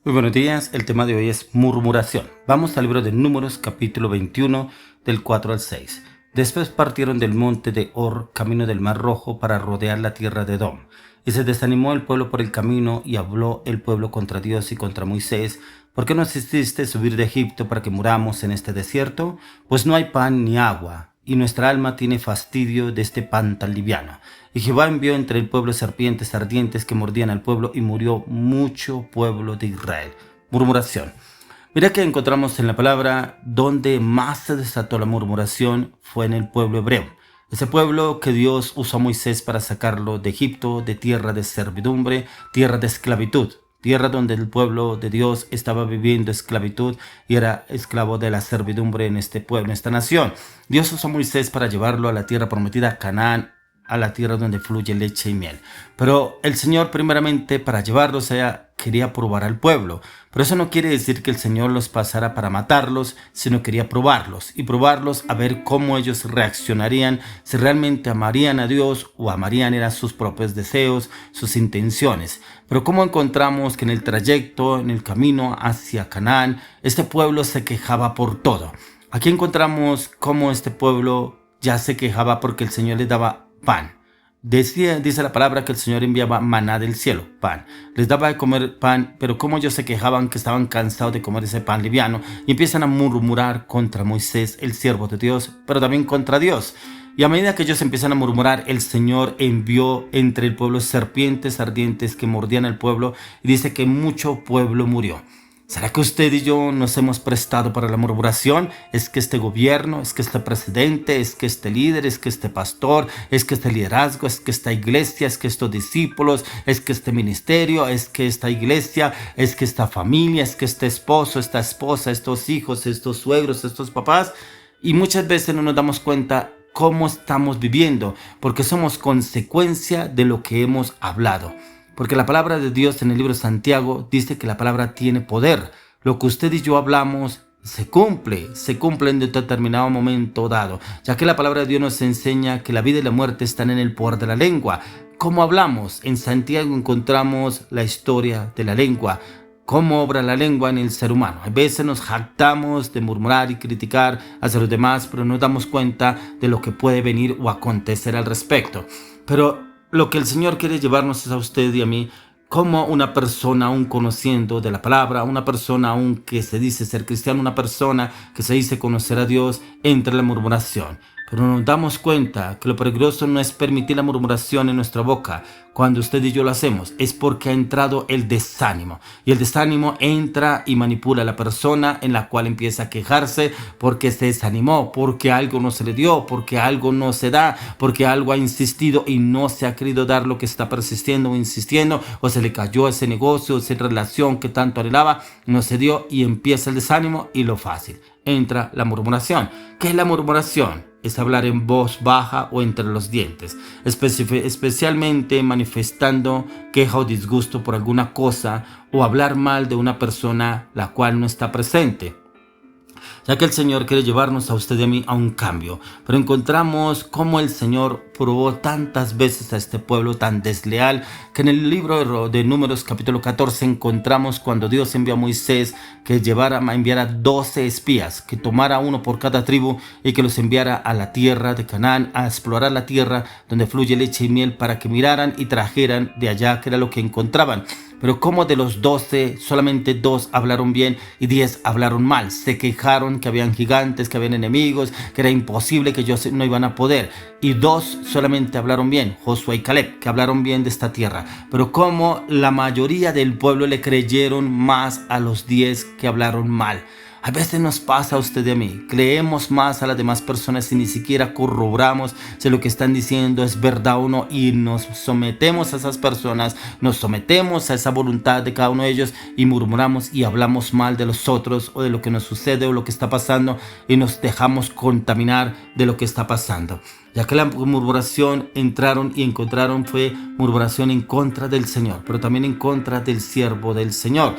Muy buenos días, el tema de hoy es murmuración. Vamos al libro de Números, capítulo 21, del 4 al 6. Después partieron del monte de Or, camino del Mar Rojo, para rodear la tierra de Edom. Y se desanimó el pueblo por el camino, y habló el pueblo contra Dios y contra Moisés. ¿Por qué nos hiciste subir de Egipto para que muramos en este desierto? Pues no hay pan ni agua, y nuestra alma tiene fastidio de este pan tan liviano. Y Jehová envió entre el pueblo serpientes ardientes que mordían al pueblo, y murió mucho pueblo de Israel. Murmuración. Mira que encontramos en la palabra donde más se desató la murmuración fue en el pueblo hebreo. Ese pueblo que Dios usó a Moisés para sacarlo de Egipto, de tierra de servidumbre, tierra de esclavitud. Tierra donde el pueblo de Dios estaba viviendo esclavitud y era esclavo de la servidumbre en este pueblo, en esta nación. Dios usó a Moisés para llevarlo a la tierra prometida, Canaán, a la tierra donde fluye leche y miel. Pero el Señor primeramente para llevarlos allá quería probar al pueblo. Pero eso no quiere decir que el Señor los pasara para matarlos, sino quería probarlos y probarlos a ver cómo ellos reaccionarían, si realmente amarían a Dios o amarían eran sus propios deseos, sus intenciones. Pero cómo encontramos que en el trayecto, en el camino hacia Canaán, este pueblo se quejaba por todo. Aquí encontramos cómo este pueblo ya se quejaba porque el Señor les daba pan. Dice la palabra que el Señor enviaba maná del cielo, pan. Les daba de comer pan, pero como ellos se quejaban que estaban cansados de comer ese pan liviano y empiezan a murmurar contra Moisés, el siervo de Dios, pero también contra Dios. Y a medida que ellos empiezan a murmurar, el Señor envió entre el pueblo serpientes ardientes que mordían al pueblo y dice que mucho pueblo murió. ¿Será que usted y yo nos hemos prestado para la murmuración? ¿Es que este gobierno, es que este presidente, es que este líder, es que este pastor, es que este liderazgo, es que esta iglesia, es que estos discípulos, es que este ministerio, es que esta iglesia, es que esta familia, es que este esposo, esta esposa, estos hijos, estos suegros, estos papás? Y muchas veces no nos damos cuenta cómo estamos viviendo, porque somos consecuencia de lo que hemos hablado. Porque la palabra de Dios en el libro de Santiago dice que la palabra tiene poder. Lo que usted y yo hablamos se cumple en determinado momento dado, ya que la palabra de Dios nos enseña que la vida y la muerte están en el poder de la lengua. ¿Cómo hablamos? En Santiago encontramos la historia de la lengua. ¿Cómo obra la lengua en el ser humano? A veces nos jactamos de murmurar y criticar hacia los demás, pero no nos damos cuenta de lo que puede venir o acontecer al respecto. Pero lo que el Señor quiere llevarnos es a usted y a mí, como una persona aún conociendo de la palabra, una persona aún que se dice ser cristiano, una persona que se dice conocer a Dios, entra en la murmuración. Pero nos damos cuenta que lo peligroso no es permitir la murmuración en nuestra boca. Cuando usted y yo lo hacemos es porque ha entrado el desánimo. Y el desánimo entra y manipula a la persona, en la cual empieza a quejarse porque se desanimó, porque algo no se le dio, porque algo no se da, porque algo ha insistido y no se ha querido dar lo que está persistiendo o insistiendo, o se le cayó ese negocio, esa relación que tanto anhelaba, no se dio y empieza el desánimo y lo fácil. Entra la murmuración. ¿Qué es la murmuración? Es hablar en voz baja o entre los dientes, especialmente manifestando queja o disgusto por alguna cosa o hablar mal de una persona la cual no está presente. Ya que el Señor quiere llevarnos a usted y a mí a un cambio. Pero encontramos cómo el Señor probó tantas veces a este pueblo tan desleal, que en el libro de Números capítulo 14 encontramos cuando Dios envió a Moisés que enviara 12 espías, que tomara uno por cada tribu y que los enviara a la tierra de Canaán, a explorar la tierra donde fluye leche y miel, para que miraran y trajeran de allá que era lo que encontraban. Pero como de los 12, solamente 2 hablaron bien y 10 hablaron mal. Se quejaron que habían gigantes, que habían enemigos, que era imposible, que ellos no iban a poder. Y 2 solamente hablaron bien, Josué y Caleb, que hablaron bien de esta tierra. Pero como la mayoría del pueblo le creyeron más a los 10 que hablaron mal. A veces nos pasa a usted y a mí, creemos más a las demás personas y ni siquiera corroboramos si lo que están diciendo es verdad o no, y nos sometemos a esas personas, nos sometemos a esa voluntad de cada uno de ellos y murmuramos y hablamos mal de los otros o de lo que nos sucede o lo que está pasando, y nos dejamos contaminar de lo que está pasando. Ya que la murmuración encontraron fue murmuración en contra del Señor, pero también en contra del siervo del Señor.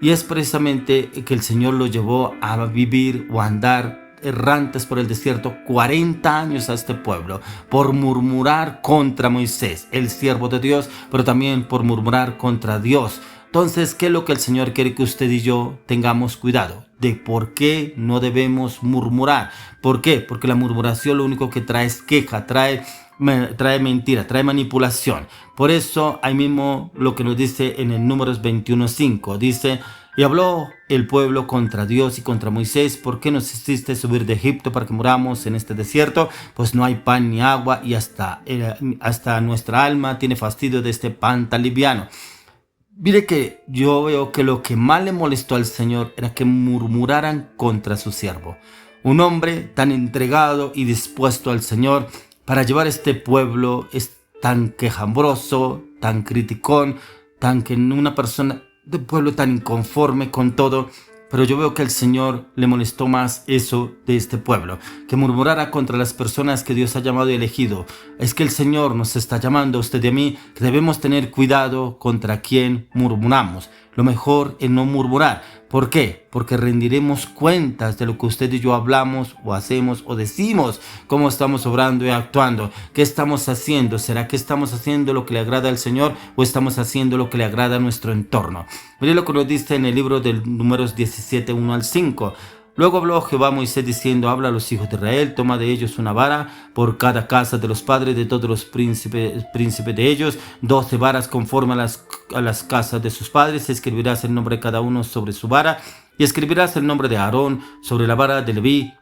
Y es precisamente que el Señor lo llevó a vivir o a andar errantes por el desierto 40 años a este pueblo por murmurar contra Moisés, el siervo de Dios, pero también por murmurar contra Dios. Entonces, ¿qué es lo que el Señor quiere que usted y yo tengamos cuidado? De por qué no debemos murmurar. ¿Por qué? Porque la murmuración lo único que trae es queja, trae mentira, trae manipulación. Por eso, ahí mismo lo que nos dice en el Números 21:5, dice: y habló el pueblo contra Dios y contra Moisés: ¿por qué nos hiciste subir de Egipto para que muramos en este desierto? Pues no hay pan ni agua, y hasta nuestra alma tiene fastidio de este pan tan liviano. Mire que yo veo que lo que más le molestó al Señor era que murmuraran contra su siervo. Un hombre tan entregado y dispuesto al Señor para llevar este pueblo, es tan quejambroso, tan criticón, tan que una persona de pueblo tan inconforme con todo. Pero yo veo que al Señor le molestó más eso de este pueblo, que murmurara contra las personas que Dios ha llamado y elegido. Es que el Señor nos está llamando a usted y a mí, que debemos tener cuidado contra quien murmuramos. Lo mejor es no murmurar. ¿Por qué? Porque rendiremos cuentas de lo que usted y yo hablamos o hacemos o decimos, cómo estamos obrando y actuando, qué estamos haciendo. ¿Será que estamos haciendo lo que le agrada al Señor o estamos haciendo lo que le agrada a nuestro entorno? Mire lo que nos dice en el libro de Números 17:1-5. Luego habló Jehová a Moisés diciendo: habla a los hijos de Israel, toma de ellos una vara por cada casa de los padres de todos los príncipes de ellos, 12 varas conforme a las casas de sus padres. Escribirás el nombre de cada uno sobre su vara, y escribirás el nombre de Aarón sobre la vara de Leví,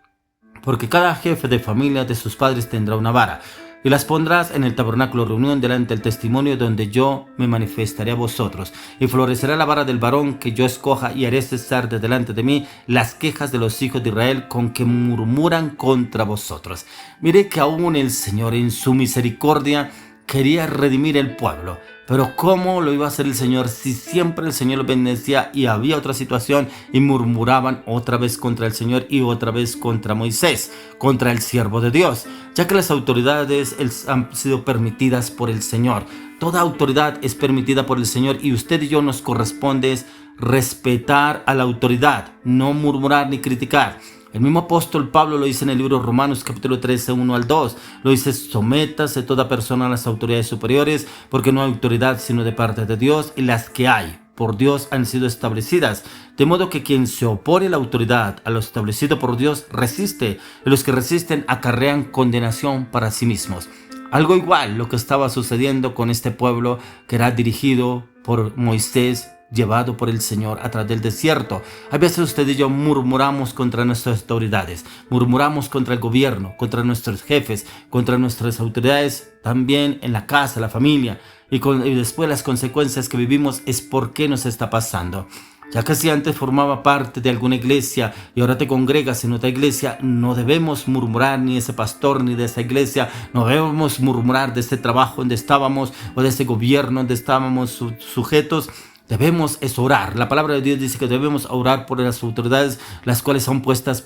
porque cada jefe de familia de sus padres tendrá una vara. Y las pondrás en el tabernáculo de reunión delante del testimonio, donde yo me manifestaré a vosotros. Y florecerá la vara del varón que yo escoja, y haré cesar de delante de mí las quejas de los hijos de Israel con que murmuran contra vosotros. Mire que aún el Señor en su misericordia quería redimir el pueblo. Pero ¿cómo lo iba a hacer el Señor si siempre el Señor los bendecía y había otra situación y murmuraban otra vez contra el Señor y otra vez contra Moisés, contra el siervo de Dios? Ya que las autoridades han sido permitidas por el Señor. Toda autoridad es permitida por el Señor, y usted y yo nos corresponde respetar a la autoridad, no murmurar ni criticar. El mismo apóstol Pablo lo dice en el libro de Romanos capítulo 13, 1-2. Lo dice: sométase toda persona a las autoridades superiores, porque no hay autoridad sino de parte de Dios, y las que hay por Dios han sido establecidas. De modo que quien se opone a la autoridad, a lo establecido por Dios, resiste, y los que resisten acarrean condenación para sí mismos. Algo igual lo que estaba sucediendo con este pueblo que era dirigido por Moisés, llevado por el Señor a través del desierto. A veces usted y yo murmuramos contra nuestras autoridades, murmuramos contra el gobierno, contra nuestros jefes, contra nuestras autoridades, también en la casa, la familia, y después las consecuencias que vivimos es por qué nos está pasando. Ya que si antes formaba parte de alguna iglesia y ahora te congregas en otra iglesia, no debemos murmurar ni de ese pastor ni de esa iglesia, no debemos murmurar de ese trabajo donde estábamos o de ese gobierno donde estábamos sujetos. Debemos orar. La palabra de Dios dice que debemos orar por las autoridades, las cuales son puestas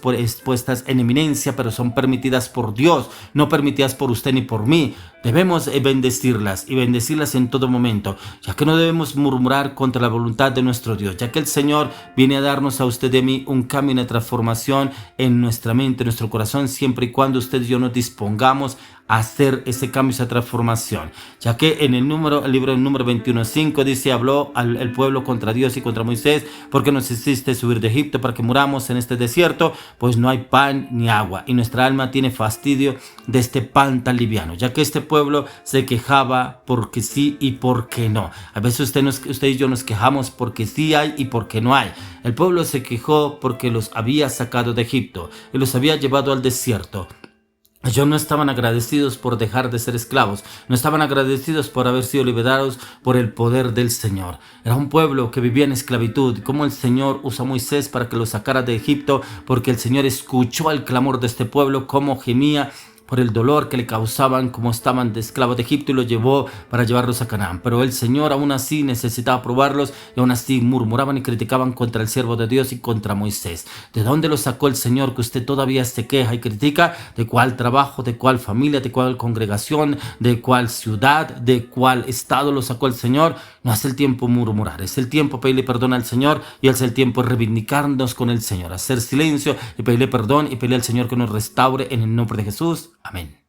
en eminencia, pero son permitidas por Dios, no permitidas por usted ni por mí. Debemos bendecirlas y bendecirlas en todo momento, ya que no debemos murmurar contra la voluntad de nuestro Dios, ya que el Señor viene a darnos a usted y a mí un cambio de transformación en nuestra mente, en nuestro corazón, siempre y cuando usted y yo nos dispongamos a hacer ese cambio, esa transformación. Ya que en el libro del Número 21:5 dice: habló el pueblo contra Dios y contra Moisés: ¿por qué nos hiciste subir de Egipto para que muramos en este desierto? Pues no hay pan ni agua, y nuestra alma tiene fastidio de este pan tan liviano. Ya que este pueblo se quejaba porque sí y porque no. A veces usted y yo nos quejamos porque sí hay y porque no hay. El pueblo se quejó porque los había sacado de Egipto y los había llevado al desierto. Ellos no estaban agradecidos por dejar de ser esclavos, no estaban agradecidos por haber sido liberados por el poder del Señor. Era un pueblo que vivía en esclavitud. Como el Señor usó a Moisés para que lo sacara de Egipto, porque el Señor escuchó el clamor de este pueblo, cómo gemía por el dolor que le causaban como estaban de esclavos de Egipto, y los llevó para llevarlos a Canaán. Pero el Señor aún así necesitaba probarlos, y aún así murmuraban y criticaban contra el siervo de Dios y contra Moisés. ¿De dónde lo sacó el Señor que usted todavía se queja y critica? ¿De cuál trabajo, de cuál familia, de cuál congregación, de cuál ciudad, de cuál estado lo sacó el Señor? No es el tiempo murmurar, es el tiempo pedirle perdón al Señor, y es el tiempo reivindicarnos con el Señor, hacer silencio y pedirle perdón y pedirle al Señor que nos restaure en el nombre de Jesús. Amén.